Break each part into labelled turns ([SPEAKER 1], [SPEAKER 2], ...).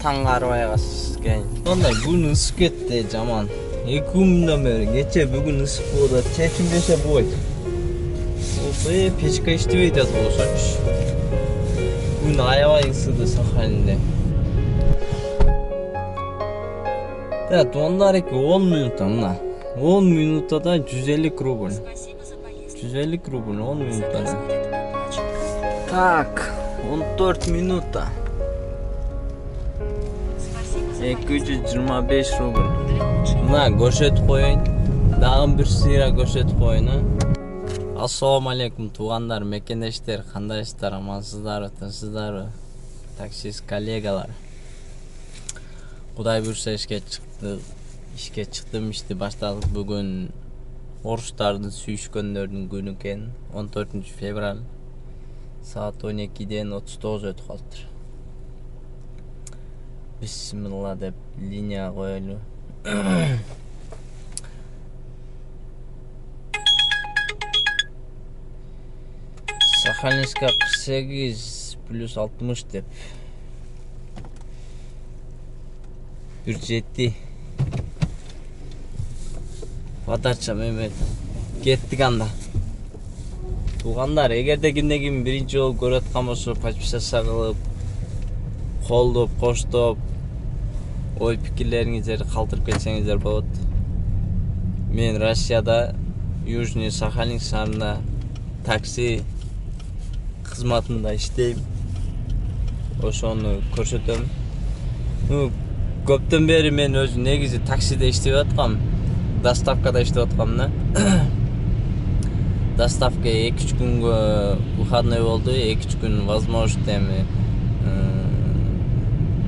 [SPEAKER 1] таң карабай калсыз экен. Кандай күн ысып кетти жаман. 2 күндөн бери кече бүгүн ысып болуп атат. Чечилбесе болбойт. Ой, печка иштебей атат болсочу. Күн аябай ысыды Сахалинде. Да, тугандарыки 10 минутта мына. 10 минутада 150 рубль. 150 рубль 10 минутта. Так, 14 минута. 225 рубль. Мына көрсөтүп коеюн. Дагы бир сыйра көрсөтүп коеюн. Ассаламу алейкум тугандар, мекендештер, кандайсыздар, амансыздарбы, тынчсыздарбы? Таксист коллегалар. Кудай буйрса ишке чыктым, ишти баштадык. Бүгүн оруштардын сүйүшкөндөрдүн күнү экен. 14 февраль. Saat 12'den 39 ötüp kaldır. Bismillah deyip linya koyulu. Sakhalinska 48 plus 60 deyip 107 Vatarça Mehmet kettik anda. Тугандар, эгерде кимде-ким биринчи жолу көрүп аткан болсо, подписаться кылып, колдоп, коштоп, ой пикирлериңиздерди калтырып кетсеңиздер болот. Мен Россияда Южный Сахалин шаарында такси кызматында иштейм. Ошону көрсөтөм. Көптөн бери мен өзү негизи таксиде иштеп аткам. Доставкада иштеп аткам да. Доставка 2-3 күнгө выходной болду. 2-3 күн возможность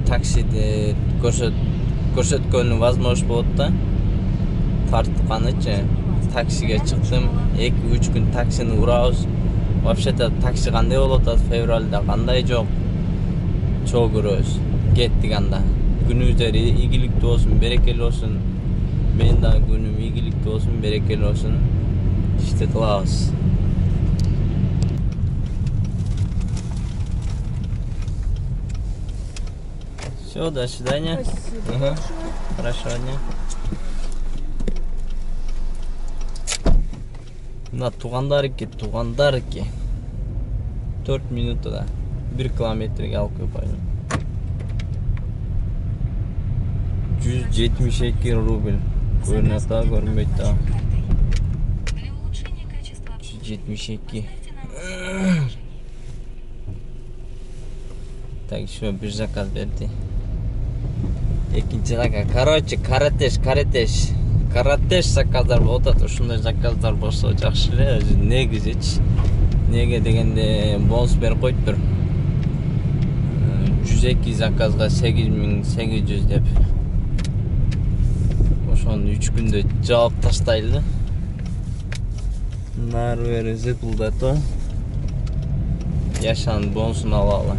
[SPEAKER 1] таксиде көрсөткөнү возможность болот да. Тартканычы таксиге чыктым. 2-3 күн таксини урабыз. Вообще-то такси кандай болуп атат февралда, кандай жок. Чоо көрөбүз. Кеттик анда. Күнүңүздөр ийгиликтүү болсун, берекелүү болсун. Мен да күнүм ийгиликтүү болсун, берекелүү болсун. İşte Klaus. Все, до свидания. Ага. Хорошего дня. На тугандарыки. 4 минутада 1 километрге алып койпойм. 172 рубль. Көрүнөт да, көрүнбөйт да. 72. Так, еще bir заказ берди. Экинчи заказ. Короче, каратеш заказдар болуп атат. Ушундай заказдар болсо жакшы эле. Өзү негизичи. Неге дегенде бонус берип коюптур. 102 заказга 8800 деп. Ошону 3 күндө жаап таштайлы. Нары бери зыпылдатып Яшан бонусун алалы.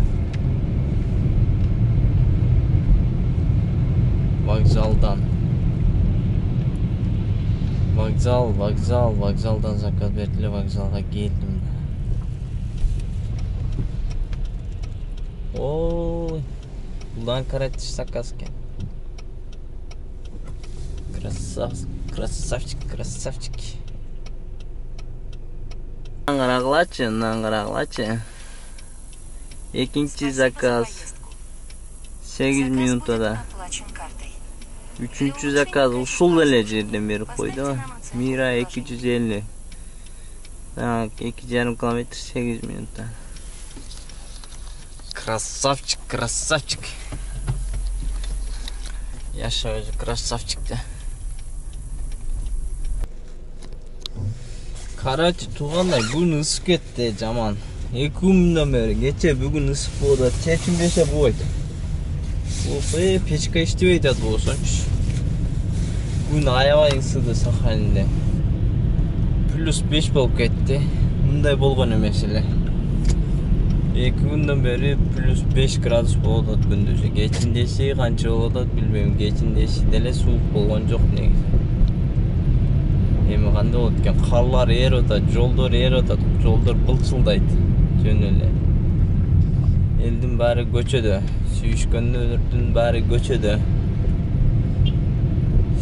[SPEAKER 1] Вокзалдан заказ бердиле, вокзалга келдим. Ой, булдан каратиш заказ экен. Красавчик. Наңгырагылачы. Экинчи заказ 8 минутада. Үчүнчү заказ ушул эле жерден берип койду. Мира 250. Так, 2,5 километр 8 минутта. Красавчик. Яша өзү красавчикти. Короче, тугандар, күн ысып кетти жаман. 2 күндөн бери кече бүгүн ысып болуп атат. Чечилбесе болбойт. Ой, печка иштебей атат болсочу. Күн аябай ысыды Сахалинде. Плюс 5 болуп кетти. Мындай болгон эмес эле. 2 күндөн бери плюс 5 градус болуп атат күндүзү. Кечиндеси канча болуп атат билбейм. Кечиндеси деле суук болгон жок негизи. Эми кандай болот экен? Карлар ээрип атат, жолдор ээрип атат, жолдор былчылдайт. Жөн эле. Elдің бәрі көчөдө. Сүйүшкөндөрдүн бәрі көчөдө.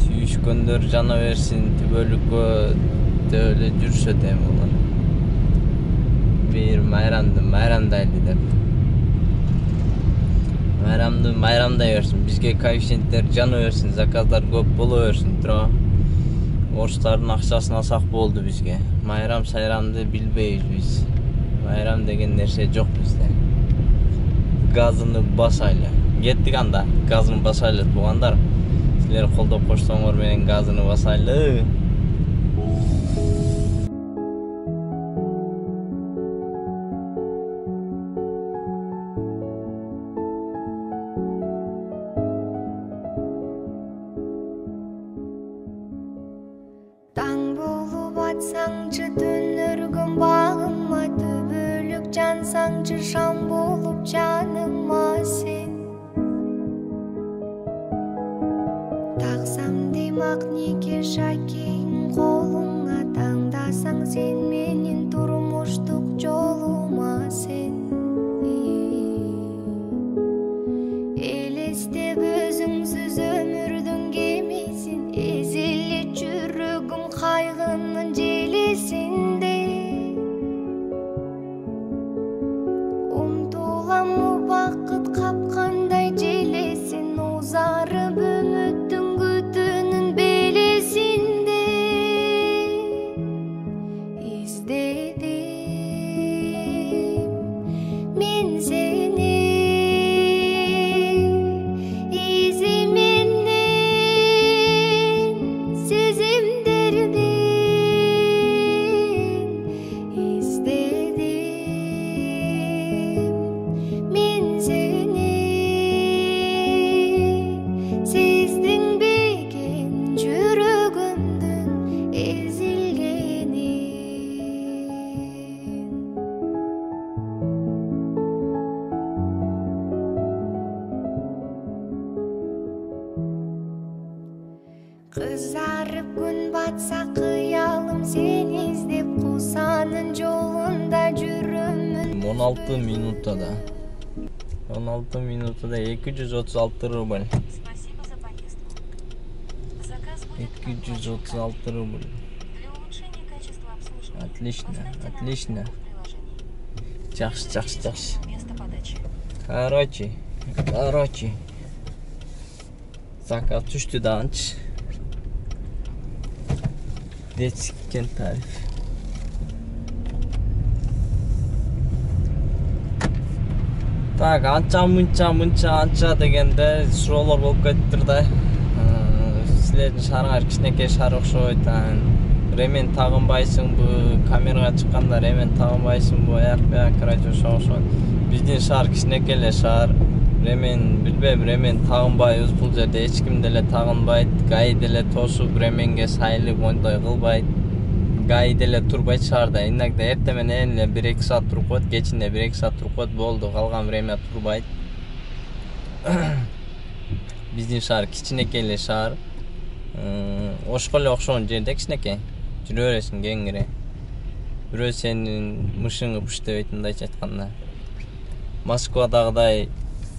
[SPEAKER 1] Sүйүшкөндөр жана берсин, түбөлүккө эле жүрүшөт эми булар. Бир майрамдайлы деп. Майрамдай берсин. Бизге коэффициенттер жана берсин, заказдар көп боло берсин, тура. Орустардын акчасын алсак болду бизге. Майрам сайрамды билбейбиз биз. Майрам деген нерсе жок бизде. Газыны басайлы. Кеттик анда, газыны басайлы туугандар. Силер колдоп койсоңор менен газыны басайлы.
[SPEAKER 2] Таң болуп атсаңчы түнөргөн багыма, түбөлүк жансаңчы шам болуп жаныма сен. Таксам димак неке шакең колуңа, таңдасаң сен менин турмуштук жолума сен. Элестеп өзүңсүз өмүрдүн кемесин, эзилет жүрөгүм кайгынын желесинде. Умтулам убакыт капкандай желесин, узарып үмүттүн күтүүнүн белесинде. Издедим мен сени, кызарып күн батса кыялым сен издеп, кусанын жолунда жүрөмүн.
[SPEAKER 1] 16 минутада 236 рубль.
[SPEAKER 3] Спасибо за поездку. Заказ будет
[SPEAKER 1] 236 рубль.
[SPEAKER 3] Для улучшения качества обслуживания.
[SPEAKER 1] Отлично,
[SPEAKER 3] Поставьте на
[SPEAKER 1] отлично.
[SPEAKER 3] кнопку в приложении.
[SPEAKER 1] Жақсы.
[SPEAKER 3] Место подачи.
[SPEAKER 1] Короче. Заказ түштү да анч. Детский тариф. Так, анча дегенде суроолор болуп кетиптир да. Силердин шаарыңар кичинекей шаар окшойт. Ремен тагынбайсыңбы? Камерага чыкканда ремен тагынбайсыңбы? Аяк короче ошого. Биздин шаар кичинекей эле шаар. Ремен билбейм, ремен тагынбайбыз. Бул жерде эч ким деле тагынбайт. Гай деле тосуп ременге сайлып мондай кылбайт. Гай деле турбайт шаарда. Иногда эртең менен эле 1-2 саат туруп коет, кечинде 1-2 саат туруп коет, болду. Калган время турбайт. Биздин шаар кичинекей эле шаар. Ошко эле окшогон жерде кичинекей. Жүрө бересиң кеңири. Бирөө сенин мышыңы пыштебейт, мындайча айтканда. Москвадагыдай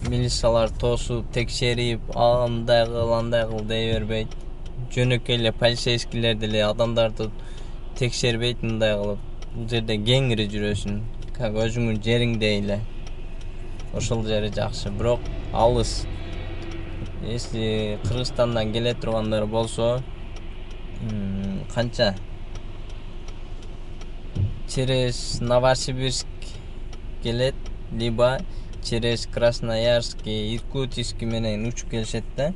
[SPEAKER 1] милициялар тосуп, текшерип, андай кыл дей бербейт. Жөнөкөй эле полицейскийлер деле адамдарды текшербейт, мындай кылып. Бул жерде кеңири жүрөсүң, как өзүңдүн жериңдей эле. Ошол жери жакшы, бирок алыс. Если Кыргызстандан келе тургандар болсо, канча? Через Новосибирск келет, либо через Красноярск, Иркутск менен учуп келишет да.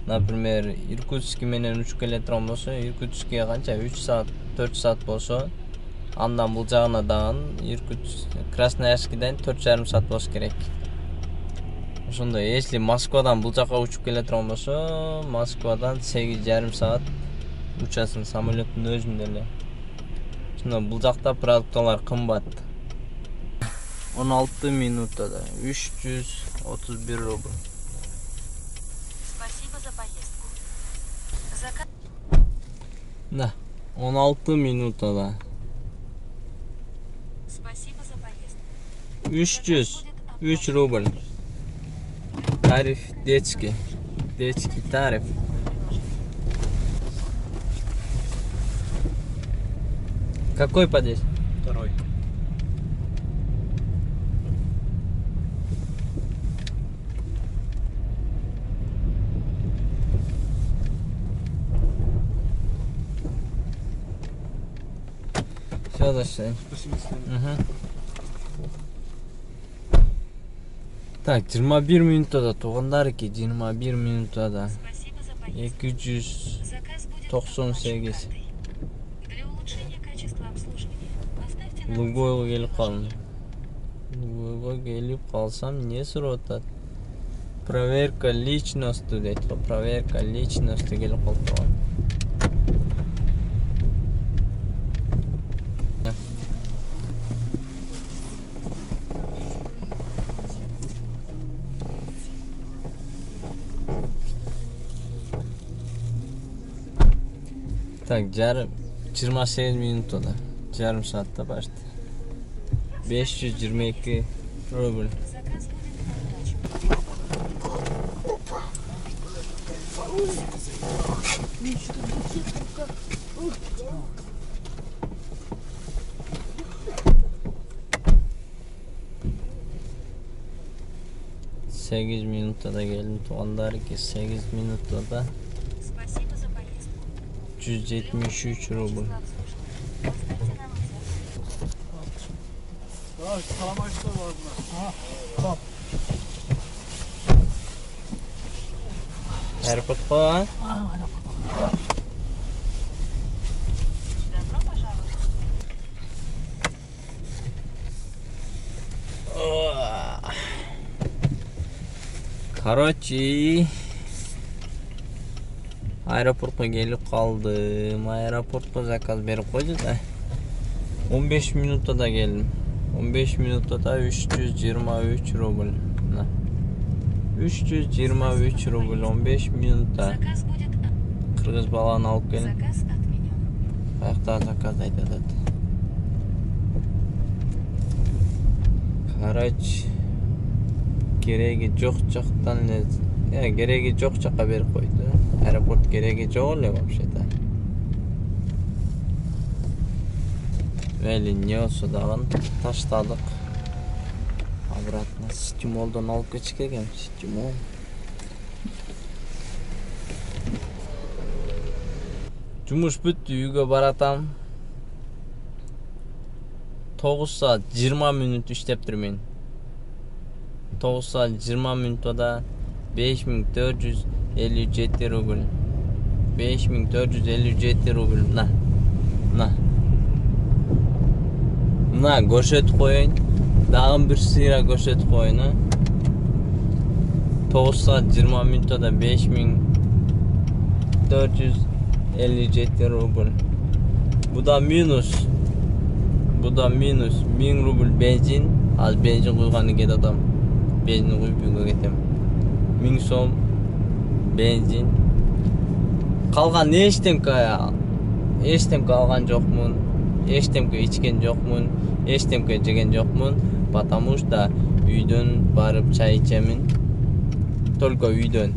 [SPEAKER 1] Например, Иркутск менен учуп келе турган болсо, Иркутскке канча 3 саат, 4 саат болсо, андан бул жагына дагы Красноярскден 4,5 саат болуш керек. Ошондой, если Москвадан бул жакка учуп келе турган болсо, Москвадан 8,5 саат учасың самолеттин өзүндө эле. Ошондой, бул жакта продукталар кымбат. 16 минутада 331 рубль.
[SPEAKER 3] Спасибо за поездку. Заказ...
[SPEAKER 1] Да, 16 минутада
[SPEAKER 3] Спасибо за поездку.
[SPEAKER 1] 300.
[SPEAKER 3] Заказ будет
[SPEAKER 1] 3 рубль. Тариф детский. Детский тариф. Какой подъезд?
[SPEAKER 4] Второй.
[SPEAKER 1] Все, зашли.
[SPEAKER 4] Спасибо, Сын.
[SPEAKER 1] Угу. Так, 21 минутада туғандар екен, 21 минутада.
[SPEAKER 3] Спасибо за поездку.
[SPEAKER 1] 298.
[SPEAKER 3] Заказ будет оплачен
[SPEAKER 1] 98.
[SPEAKER 3] картой. Для улучшения качества обслуживания оставьте нам
[SPEAKER 1] Лугойға келіп қалдым. Лугойға келіп қалсам не сұрап атады? Проверка личности дейді ғой. Проверка личности келіп қалып тұрған. Так, 28 минутада. Жарым саатта башты. 522 рубль.
[SPEAKER 3] заказ будет оплачен.
[SPEAKER 1] Sekiz minuttada geldim tuğanlar ki 8 minuttada
[SPEAKER 3] Спасибо за поездку.
[SPEAKER 1] 173 рубль.
[SPEAKER 3] Качество обслуживания оставьте нам заказ.
[SPEAKER 4] Салам алейкум.
[SPEAKER 1] Aeroportqa
[SPEAKER 3] Добро пожаловать.
[SPEAKER 1] Короче, aeroportqa kelib qoldim. Aeroportqa zakaz berib qo'ydi da. 15 minutda keldim. 15 minutda 323 rubl. 323 rubl 15 minutda.
[SPEAKER 3] Заказ будет
[SPEAKER 1] Qirg'iz balani olib keldim.
[SPEAKER 3] заказ отменен.
[SPEAKER 1] Qayerda zakaz aytadi. Qarach keragi yo'q joqdan keragi yo'q joqqa berib qo'ydi. Aeroport keragi yo'q вообще-то. Ленинёс даган таштадык. Обратно стимолдан алып кетиш керек, стимол. Жумуш бүттү, үйгө баратам. 9 saat 20 minut иштептир мен. 9 saat 20 minutda 5457 rubl. 5457 rubl. Na, go'sht qo'ying. Dag'im bir sira go'sht qo'ying. 9 saat 20 minutda 5457 rubl. Bu da minus. 1000 rubl benzin. Az benzin qo'ygani ketadam. Benzin qo'yib uyga ketem. 1000 so'm benzin. Qalgan nechtemka algan jo'qmun. Eştemke içken jo'qmun. Eştemke jegen jo'qmun. Потому что үйдөн барып чай ичемин. Только үйдөн.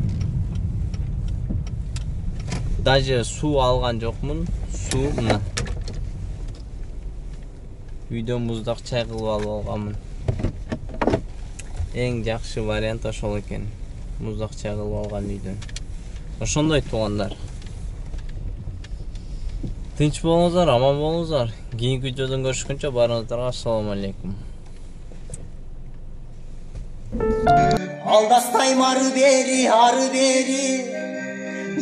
[SPEAKER 1] Даже су алган жо'qmun. Су мына. Үйдөн муздак чай кылып алып алганмын. Эң жакшы вариант ошол экен. Муздак чай кылып алган үйдөн. Ошондой туугандар. Tinch болуңуздар, аман болуңуздар. Кийинки видеодон көрүшкөнчө барыңыздарга ассаламу алейкум.
[SPEAKER 5] Aldastayım arı beri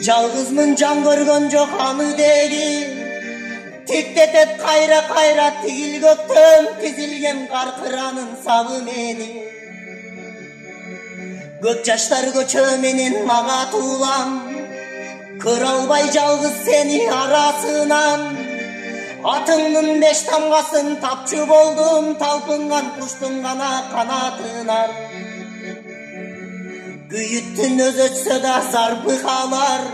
[SPEAKER 5] Жалгызмын жан көргөн жок аны дери Тиктетет кайра тигил көктөн Тизилген кар кыранын сабы мени Көк жаштар көчө менен мага туулам Кыра албай жалгыз сени арасынан Атыңдын 5 тамгасын тапчу болдум Талпынган куштун гана канатынан Күйүттүн өз өтсө да зарбы калар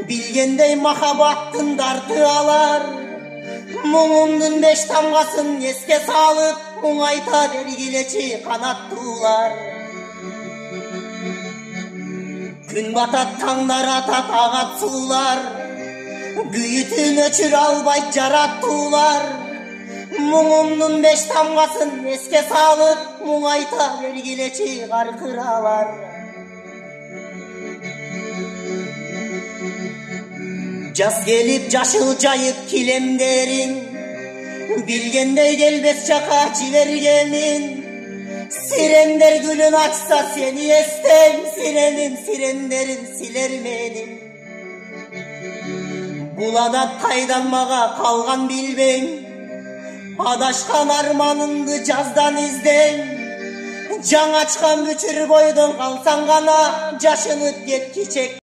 [SPEAKER 5] Билгендей махабаттын дарты алар Муңумдун 5 тамгасын эске салып muңайta бергилечи канаттуулар. Күн батат, таңдар атат, агат суулар, күйүтүн өчүрө албайт жараттуулар. Muңумдун беш тамгасын эске салып, muңайта бергилечи каркыралар. Жаз келип жашыл жайып килемдерин, билгендей келбес жака жибергемин. Сирендер гүлүн ачса сени эстейм, сиреним сирендерин силер менин. Бул адат кайдан мага калган билбейм, адашкан арманымды жаздан издейм. Жаң ачкан бүчүр бойдон калсаң гана, жашынып кет кичек.